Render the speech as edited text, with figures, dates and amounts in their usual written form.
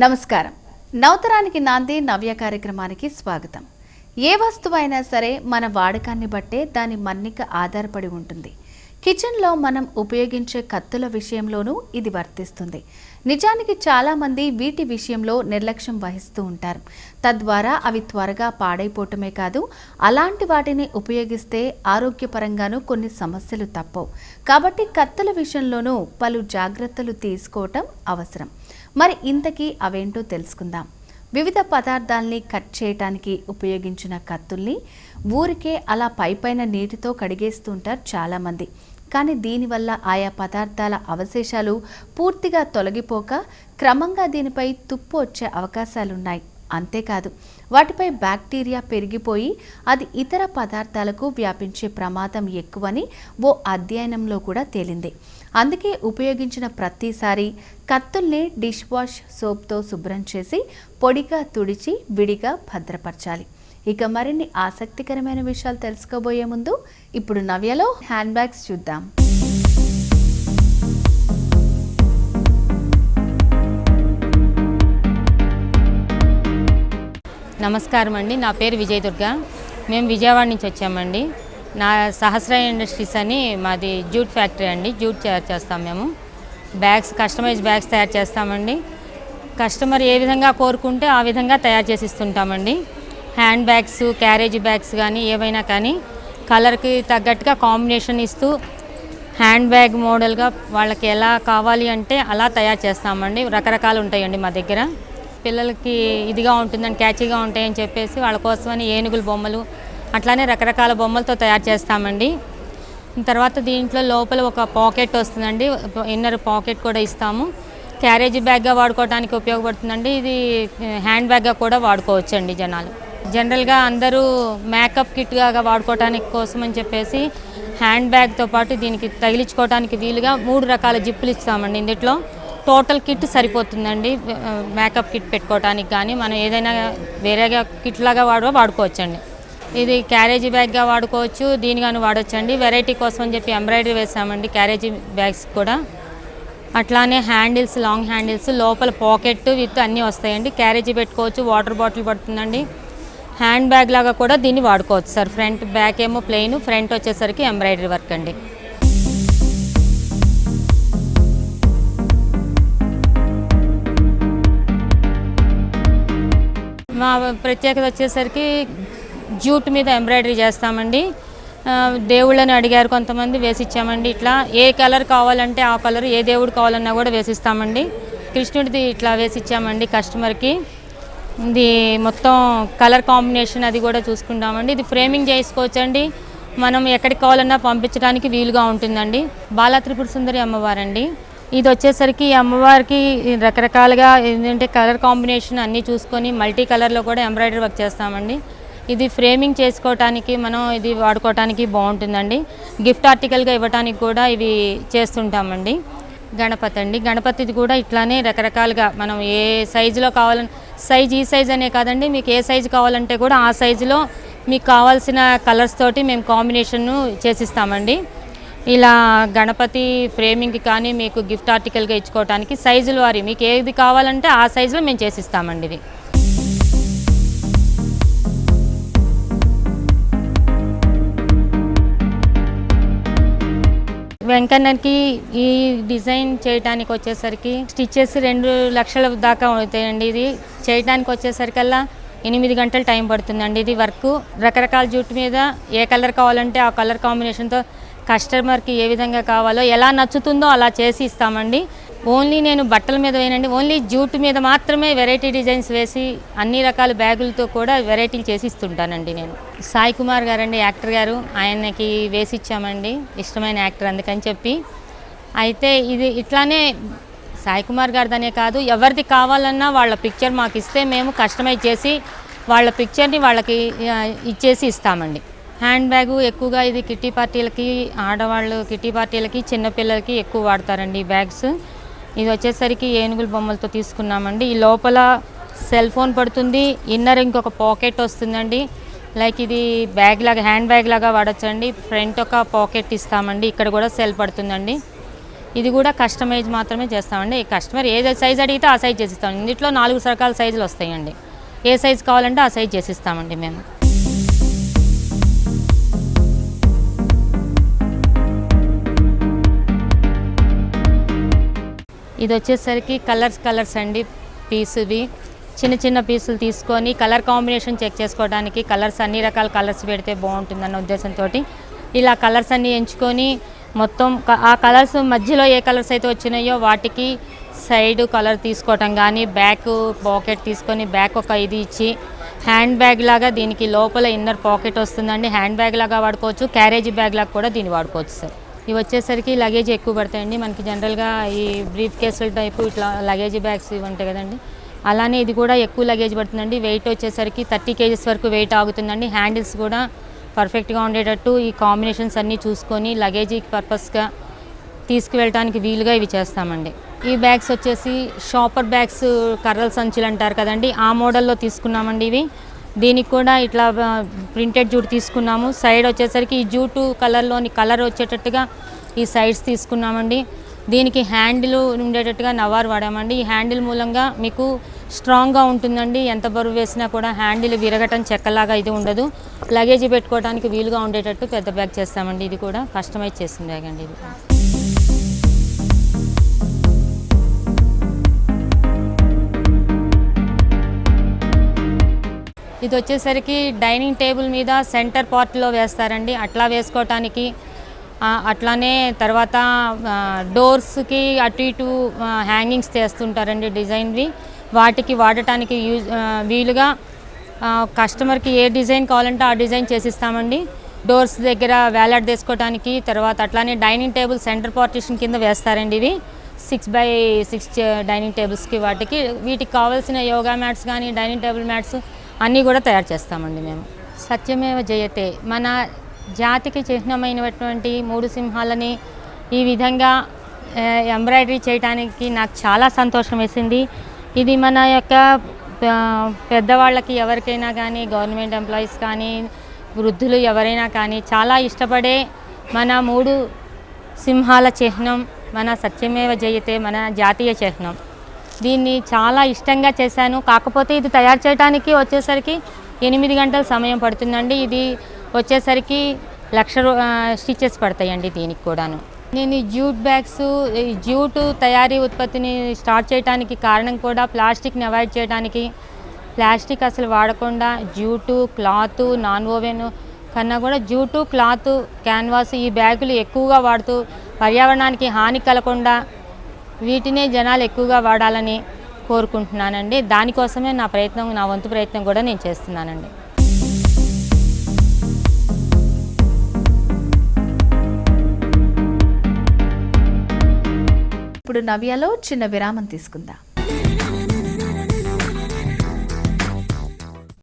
నమస్కారం. నవతరానికి నాంది నవ్య కార్యక్రమానికి స్వాగతం. ఏ వస్తువైనా సరే మన వాడకాన్ని బట్టే దాని మన్నిక ఆధారపడి ఉంటుంది. కిచెన్లో మనం ఉపయోగించే కత్తుల విషయంలోనూ ఇది వర్తిస్తుంది. నిజానికి చాలామంది వీటి విషయంలో నిర్లక్ష్యం వహిస్తూ ఉంటారు. తద్వారా అవి త్వరగా పాడైపోవటమే కాదు, అలాంటి వాటిని ఉపయోగిస్తే ఆరోగ్యపరంగానూ కొన్ని సమస్యలు తప్పవు. కాబట్టి కత్తుల విషయంలోనూ పలు జాగ్రత్తలు తీసుకోవటం అవసరం. మరి ఇంతకీ అవేంటో తెలుసుకుందాం. వివిధ పదార్థాలని కట్ చేయటానికి ఉపయోగించిన కత్తుల్ని ఊరికే అలా పైపైన నీటితో కడిగేస్తుంటారు చాలామంది. కానీ దీనివల్ల ఆయా పదార్థాల అవశేషాలు పూర్తిగా తొలగిపోక క్రమంగా దీనిపై తుప్పు వచ్చే అవకాశాలున్నాయి. అంతేకాదు, వాటిపై బ్యాక్టీరియా పెరిగిపోయి అది ఇతర పదార్థాలకు వ్యాపించే ప్రమాదం ఎక్కువని ఓ అధ్యయనంలో కూడా తేలింది. అందుకే ఉపయోగించిన ప్రతిసారి కత్తుల్ని డిష్ వాష్ సోప్తో శుభ్రం చేసి పొడిగా తుడిచి విడిగా భద్రపరచాలి. ఇక మరిన్ని ఆసక్తికరమైన విషయాలు తెలుసుకోబోయే ముందు ఇప్పుడు నవ్యలో హ్యాండ్ బ్యాగ్స్ చూద్దాం. నమస్కారం అండి. నా పేరు విజయ దుర్గా. మేము విజయవాడ నుంచి వచ్చామండి. నా సహస్ర ఇండస్ట్రీస్ అని మాది జూట్ ఫ్యాక్టరీ అండి. జూట్ తయారు చేస్తాం మేము. బ్యాగ్స్, కస్టమైజ్ బ్యాగ్స్ తయారు చేస్తామండి. కస్టమర్ ఏ విధంగా కోరుకుంటే ఆ విధంగా తయారు చేసి ఇస్తుంటామండి. హ్యాండ్ బ్యాగ్స్, క్యారేజీ బ్యాగ్స్ కానీ ఏవైనా కానీ కలర్కి తగ్గట్టుగా కాంబినేషన్ ఇస్తూ హ్యాండ్ బ్యాగ్ మోడల్గా వాళ్ళకి ఎలా కావాలి అంటే అలా తయారు చేస్తామండి. రకరకాలు ఉంటాయండి మా దగ్గర. పిల్లలకి ఇదిగా ఉంటుందని, క్యాచీగా ఉంటాయని చెప్పేసి వాళ్ళ కోసమని ఏనుగుల బొమ్మలు అట్లానే రకరకాల బొమ్మలతో తయారు చేస్తామండి. తర్వాత దీంట్లో లోపల ఒక పాకెట్ వస్తుందండి. ఇన్నర్ పాకెట్ కూడా ఇస్తాము. క్యారేజీ బ్యాగ్గా వాడుకోవడానికి ఉపయోగపడుతుందండి. ఇది హ్యాండ్ బ్యాగ్గా కూడా వాడుకోవచ్చండి జనాలు. జనరల్గా అందరూ మేకప్ కిట్గా వాడుకోవడానికి కోసం అని చెప్పేసి హ్యాండ్ బ్యాగ్తో పాటు దీనికి తగిలించుకోవడానికి వీలుగా 3 రకాల జిప్పులు ఇస్తామండి. ఇందులో టోటల్ కిట్ సరిపోతుందండి. మేకప్ కిట్ పెట్టుకోవడానికి కానీ మనం ఏదైనా వేరేగా కిట్ లాగా వాడుకోవచ్చండి. ఇది క్యారేజీ బ్యాగ్గా వాడుకోవచ్చు, దీనిగాను వాడచ్చండి. వెరైటీ కోసం అని చెప్పి ఎంబ్రాయిడరీ వేసామండి క్యారేజీ బ్యాగ్స్ కూడా. అట్లానే హ్యాండిల్స్, లాంగ్ హ్యాండిల్స్, లోపల పాకెట్ విత్ అన్నీ వస్తాయండి. క్యారేజీ పెట్టుకోవచ్చు, వాటర్ బాటిల్ పడుతుందండి. హ్యాండ్ బ్యాగ్ లాగా కూడా దీన్ని వాడుకోవచ్చు సార్. ఫ్రంట్ బ్యాక్ ఏమో ప్లెయిన్, ఫ్రంట్ వచ్చేసరికి ఎంబ్రాయిడరీ వర్క్ అండి. మా ప్రత్యేకత వచ్చేసరికి జూట్ మీద ఎంబ్రాయిడరీ చేస్తామండి. దేవుళ్ళని అడిగారు కొంతమంది, వేసిచ్చామండి. ఇట్లా ఏ కలర్ కావాలంటే ఆ కలర్, ఏ దేవుడు కావాలన్నా కూడా వేసిస్తామండి. కృష్ణుడిది ఇట్లా వేసిచ్చామండి కస్టమర్కి. ఇది మొత్తం కలర్ కాంబినేషన్ అది కూడా చూసుకుంటామండి. ఇది ఫ్రేమింగ్ చేసుకోవచ్చండి. మనం ఎక్కడికి కావాలన్నా పంపించడానికి వీలుగా ఉంటుందండి. బాలా త్రిపుర సుందరి అమ్మవారండి. ఇది వచ్చేసరికి అమ్మవారికి రకరకాలుగా ఏంటంటే కలర్ కాంబినేషన్ అన్నీ చూసుకొని మల్టీ కలర్లో కూడా ఎంబ్రాయిడరీ వర్క్ చేస్తామండి. ఇది ఫ్రేమింగ్ చేసుకోవటానికి మనం ఇది వాడుకోవటానికి బాగుంటుందండి. గిఫ్ట్ ఆర్టికల్గా ఇవ్వడానికి కూడా ఇవి చేస్తుంటామండి. గణపతి అండి. గణపతిది కూడా ఇట్లానే రకరకాలుగా మనం ఏ సైజులో కావాలని, సైజ్ ఈ సైజ్ అనే కాదండి, మీకు ఏ సైజు కావాలంటే కూడా ఆ సైజులో మీకు కావాల్సిన కలర్స్ తోటి మేము కాంబినేషన్ను చేసిస్తామండి. ఇలా గణపతి ఫ్రేమింగ్కి కానీ మీకు గిఫ్ట్ ఆర్టికల్గా ఇచ్చుకోవడానికి సైజుల వారి మీకు ఏది కావాలంటే ఆ సైజులో మేము చేసిస్తామండి. ఇది వెంకన్నకి ఈ డిజైన్ చేయడానికి వచ్చేసరికి స్టిచ్చెస్ 2 లక్షల దాకా అవుతాయండి. ఇది చేయడానికి వచ్చేసరికల్లా 8 గంటలు టైం పడుతుందండి. ఇది వర్క్ రకరకాల జూట్ మీద ఏ కలర్ కావాలంటే ఆ కలర్ కాంబినేషన్తో కస్టమర్కి ఏ విధంగా కావాలో, ఎలా నచ్చుతుందో అలా చేసి ఇస్తామండి. ఓన్లీ నేను బట్టల మీద వేయనండి, ఓన్లీ జూట్ మీద మాత్రమే వెరైటీ డిజైన్స్ వేసి అన్ని రకాల బ్యాగులతో కూడా వెరైటీలు చేసి ఇస్తుంటానండి నేను. సాయి కుమార్ గారండి, యాక్టర్ గారు, ఆయనకి వేసి ఇచ్చామండి. ఇష్టమైన యాక్టర్ అందుకని చెప్పి. అయితే ఇది ఇట్లానే సాయి కుమార్ గారిదనే కాదు, ఎవరిది కావాలన్నా వాళ్ళ పిక్చర్ మాకు ఇస్తే మేము కస్టమైజ్ చేసి వాళ్ళ పిక్చర్ని వాళ్ళకి ఇచ్చేసి ఇస్తామండి. హ్యాండ్ బ్యాగు ఎక్కువగా ఇది కిట్టి పార్టీలకి, ఆడవాళ్ళు కిట్టి పార్టీలకి, చిన్నపిల్లలకి ఎక్కువ వాడతారండి ఈ బ్యాగ్స్. ఇది వచ్చేసరికి ఏనుగుల బొమ్మలతో తీసుకున్నామండి. ఈ లోపల సెల్ ఫోన్ పడుతుంది, ఇన్నర్ ఇంకొక పాకెట్ వస్తుందండి. లైక్ ఇది బ్యాగ్ లాగా, హ్యాండ్ బ్యాగ్ లాగా వాడచ్చండి. ఫ్రంట్ ఒక పాకెట్ ఇస్తామండి, ఇక్కడ కూడా సెల్ పడుతుందండి. ఇది కూడా కస్టమైజ్ మాత్రమే చేస్తామండి. ఈ కస్టమర్ ఏ సైజ్ అడిగితే ఆ సైజ్ చేసిస్తాం. ఇందులో 4 రకాల సైజులు వస్తాయండి. ఏ సైజ్ కావాలంటే ఆ సైజ్ చేసిస్తామండి మేము. ఇది వచ్చేసరికి కలర్స్ అండి. పీసువి చిన్న చిన్న పీసులు తీసుకొని కలర్ కాంబినేషన్ చెక్ చేసుకోవడానికి, కలర్స్ అన్ని రకాల కలర్స్ పెడితే బాగుంటుందన్న ఉద్దేశంతో ఇలా కలర్స్ అన్నీ ఎంచుకొని మొత్తం ఆ కలర్స్ మధ్యలో ఏ కలర్స్ అయితే వచ్చినాయో వాటికి సైడ్ కలర్ తీసుకోవటం కానీ, బ్యాక్ పాకెట్ తీసుకొని బ్యాక్ ఒక ఇది ఇచ్చి హ్యాండ్ బ్యాగ్ లాగా దీనికి లోపల ఇన్నర్ పాకెట్ వస్తుందండి. హ్యాండ్ బ్యాగ్ లాగా వాడుకోవచ్చు, క్యారేజీ బ్యాగ్ లాగా కూడా దీన్ని వాడుకోవచ్చు సార్. ఇవి వచ్చేసరికి లగేజ్ ఎక్కువ పడతాయండి మనకి. జనరల్గా ఈ బ్రీఫ్ కేసుల టైపు ఇట్లా లగేజ్ బ్యాగ్స్ ఇవి ఉంటాయి కదండి, అలానే ఇది కూడా ఎక్కువ లగేజ్ పడుతుందండి. వెయిట్ వచ్చేసరికి 30 kgs వరకు వెయిట్ ఆగుతుందండి. హ్యాండిల్స్ కూడా పర్ఫెక్ట్గా ఉండేటట్టు ఈ కాంబినేషన్స్ అన్నీ చూసుకొని లగేజీ పర్పస్గా తీసుకువెళ్ళడానికి వీలుగా ఇవి చేస్తామండి. ఈ బ్యాగ్స్ వచ్చేసి షాపర్ బ్యాగ్స్, కర్రల సంచులు అంటారు కదండి, ఆ మోడల్లో తీసుకున్నామండి ఇవి. దీనికి కూడా ఇట్లా ప్రింటెడ్ జూట్ తీసుకున్నాము. సైడ్ వచ్చేసరికి ఈ జూటు కలర్లోని కలర్ వచ్చేటట్టుగా ఈ సైడ్స్ తీసుకున్నామండి. దీనికి హ్యాండిల్ ఉండేటట్టుగా నవార్ వాడామండి. ఈ హ్యాండిల్ మూలంగా మీకు స్ట్రాంగ్గా ఉంటుందండి. ఎంత బరువు వేసినా కూడా హ్యాండిల్ విరగటం చెక్కలాగా ఇది ఉండదు. లగేజీ పెట్టుకోవడానికి వీలుగా ఉండేటట్టు పెద్ద బ్యాగ్ చేస్తామండి. ఇది కూడా కస్టమైజ్ చేసిన బ్యాగ్ అండి ఇది. ఇది వచ్చేసరికి డైనింగ్ టేబుల్ మీద సెంటర్ పార్ట్లో వేస్తారండి. అట్లా వేసుకోవటానికి, అట్లానే తర్వాత డోర్స్కి అటు ఇటు హ్యాంగింగ్స్ చేస్తుంటారండి డిజైన్వి. వాటికి వాడటానికి వీలుగా కస్టమర్కి ఏ డిజైన్ కావాలంటే ఆ డిజైన్ చేసిస్తామండి. డోర్స్ దగ్గర వేలాడదీసుకోవడానికి, తర్వాత అట్లానే డైనింగ్ టేబుల్ సెంటర్ పార్టిషన్ కింద వేస్తారండి. ఇవి 6x6 డైనింగ్ టేబుల్స్కి వీటికి కావాల్సిన యోగా మ్యాట్స్ కానీ, డైనింగ్ టేబుల్ మ్యాట్స్ అన్నీ కూడా తయారు చేస్తామండి మేము. సత్యమేవ జయతే, మన జాతికి చిహ్నమైనటువంటి 3 సింహాలని ఈ విధంగా ఎంబ్రాయిడరీ చేయడానికి నాకు చాలా సంతోషం వేసింది. ఇది మన యొక్క పెద్దవాళ్ళకి ఎవరికైనా కానీ, గవర్నమెంట్ ఎంప్లాయీస్ కానీ, వృద్ధులు ఎవరైనా కానీ చాలా ఇష్టపడే మన 3 సింహాల చిహ్నం, మన సత్యమేవ జయతే, మన జాతీయ చిహ్నం. దీన్ని చాలా ఇష్టంగా చేశాను. కాకపోతే ఇది తయారు చేయడానికి వచ్చేసరికి 8 గంటల సమయం పడుతుందండి. ఇది వచ్చేసరికి 1,00,000 స్టిచెస్ పడతాయండి దీనికి కూడాను. నేను ఈ జూట్ బ్యాగ్స్, ఈ జూటు తయారీ ఉత్పత్తిని స్టార్ట్ చేయడానికి కారణం కూడా ప్లాస్టిక్ని అవాయిడ్ చేయడానికి. ప్లాస్టిక్ అసలు వాడకుండా జూటు, క్లాత్, నాన్ ఓవెన్ కన్నా కూడా జూటు, క్లాత్, క్యాన్వాస్ ఈ బ్యాగులు ఎక్కువగా వాడుతూ పర్యావరణానికి హాని కలగకుండా వీటినే జనాలు ఎక్కువగా వాడాలని కోరుకుంటున్నానండి. దానికోసమే నా వంతు ప్రయత్నం కూడా నేను చేస్తున్నానండి. ఇప్పుడు నవ్యలో చిన్న విరామం తీసుకుందాం.